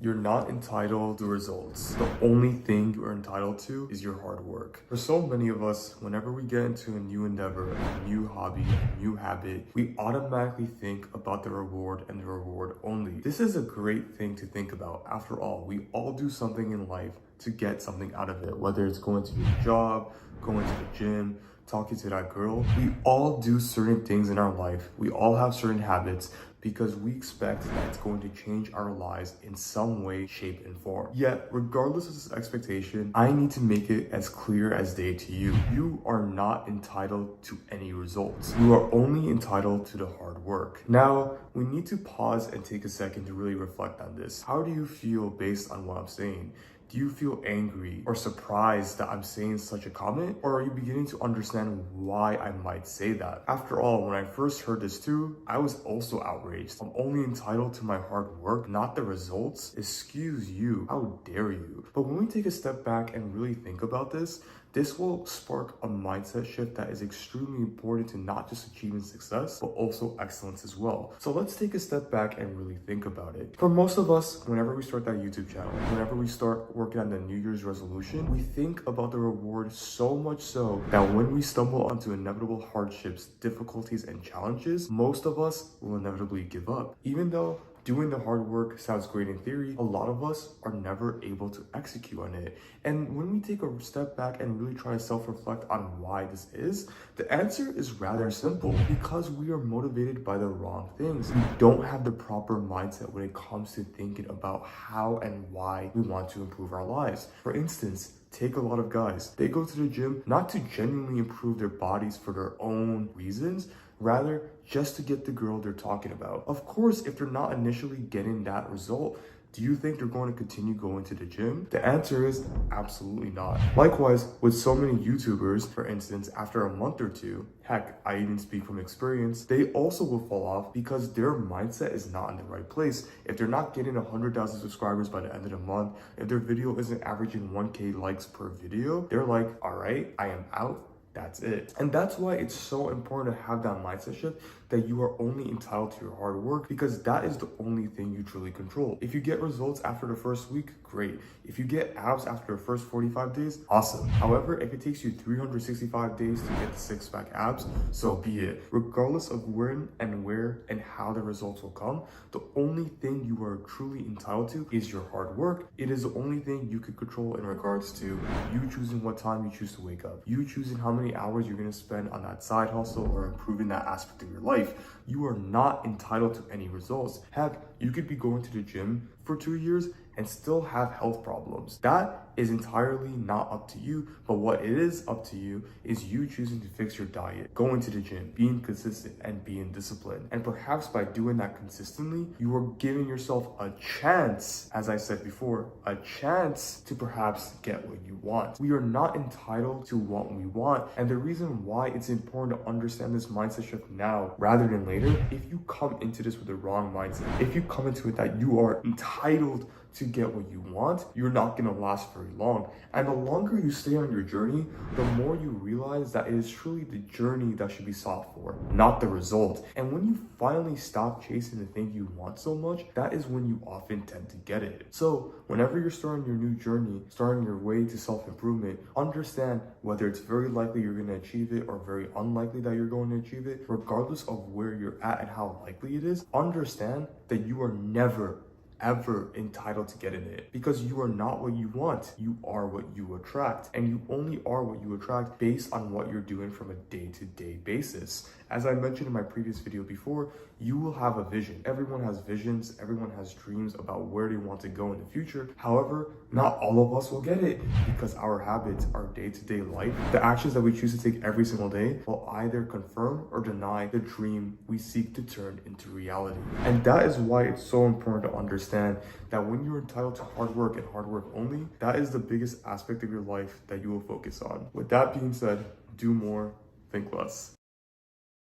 You're not entitled to results. The only thing you are entitled to is your hard work. For so many of us, whenever we get into a new endeavor, a new hobby, a new habit, we automatically think about the reward and the reward only. This is a great thing to think about. After all, we all do something in life to get something out of it, whether it's going to your job, going to the gym, talking to that girl. We all do certain things in our life. We all have certain habits because we expect that it's going to change our lives in some way, shape, and form. Yet, regardless of this expectation, I need to make it as clear as day to you. You are not entitled to any results. You are only entitled to the hard work. Now, we need to pause and take a second to really reflect on this. How do you feel based on what I'm saying? Do you feel angry or surprised that I'm saying such a comment? Or are you beginning to understand why I might say that? After all, when I first heard this too, I was also outraged. I'm only entitled to my hard work, not the results. Excuse you, how dare you? But when we take a step back and really think about this will spark a mindset shift that is extremely important to not just achieving success, but also excellence as well. So let's take a step back and really think about it. For most of us, whenever we start that YouTube channel, whenever we start working on the New Year's resolution, we think about the reward so much so that when we stumble onto inevitable hardships, difficulties, and challenges, most of us will inevitably give up. Even though doing the hard work sounds great in theory, a lot of us are never able to execute on it. And when we take a step back and really try to self-reflect on why this is, the answer is rather simple. Because we are motivated by the wrong things. We don't have the proper mindset when it comes to thinking about how and why we want to improve our lives. For instance, take a lot of guys. They go to the gym not to genuinely improve their bodies for their own reasons, rather just to get the girl they're talking about. Of course, if they're not initially getting that result, do you think they're going to continue going to the gym? The answer is absolutely not. Likewise, with so many YouTubers, for instance, after a month or two, heck, I even speak from experience, they also will fall off because their mindset is not in the right place. If they're not getting 100,000 subscribers by the end of the month, if their video isn't averaging 1K likes per video, they're like, all right, I am out. That's it. And that's why it's so important to have that mindset shift that you are only entitled to your hard work, because that is the only thing you truly control. If you get results after the first week, great. If you get abs after the first 45 days, awesome. However, if it takes you 365 days to get the six-pack abs, so be it. Regardless of when and where and how the results will come, the only thing you are truly entitled to is your hard work. It is the only thing you can control in regards to you choosing what time you choose to wake up, you choosing how many hours you're going to spend on that side hustle or improving that aspect of your life. You are not entitled to any results. Heck, you could be going to the gym for 2 years and still have health problems. That is entirely not up to you, but what it is up to you is you choosing to fix your diet, going to the gym, being consistent, and being disciplined. And perhaps by doing that consistently, you are giving yourself a chance, as I said before, a chance to perhaps get what you want. We are not entitled to what we want, and the reason why it's important to understand this mindset shift now rather than later, if you come into this with the wrong mindset, if you come into it that you are entitled to get what you want, you're not going to last very long. And the longer you stay on your journey, the more you realize that it is truly the journey that should be sought for, not the result. And when you finally stop chasing the thing you want so much, that is when you often tend to get it. So whenever you're starting your new journey, starting your way to self-improvement, understand whether it's very likely you're going to achieve it or very unlikely that you're going to achieve it. Regardless of where you're at and how likely it is, understand that you are never ever entitled to getting it, because you are not what you want. You are what you attract, and you only are what you attract based on what you're doing from a day-to-day basis. As I mentioned in my previous video before, you will have a vision. Everyone has visions, everyone has dreams about where they want to go in the future. However, not all of us will get it, because our habits, our day-to-day life, the actions that we choose to take every single day will either confirm or deny the dream we seek to turn into reality. And that is why it's so important to understand that when you're entitled to hard work and hard work only, that is the biggest aspect of your life that you will focus on. With that being said, do more, think less.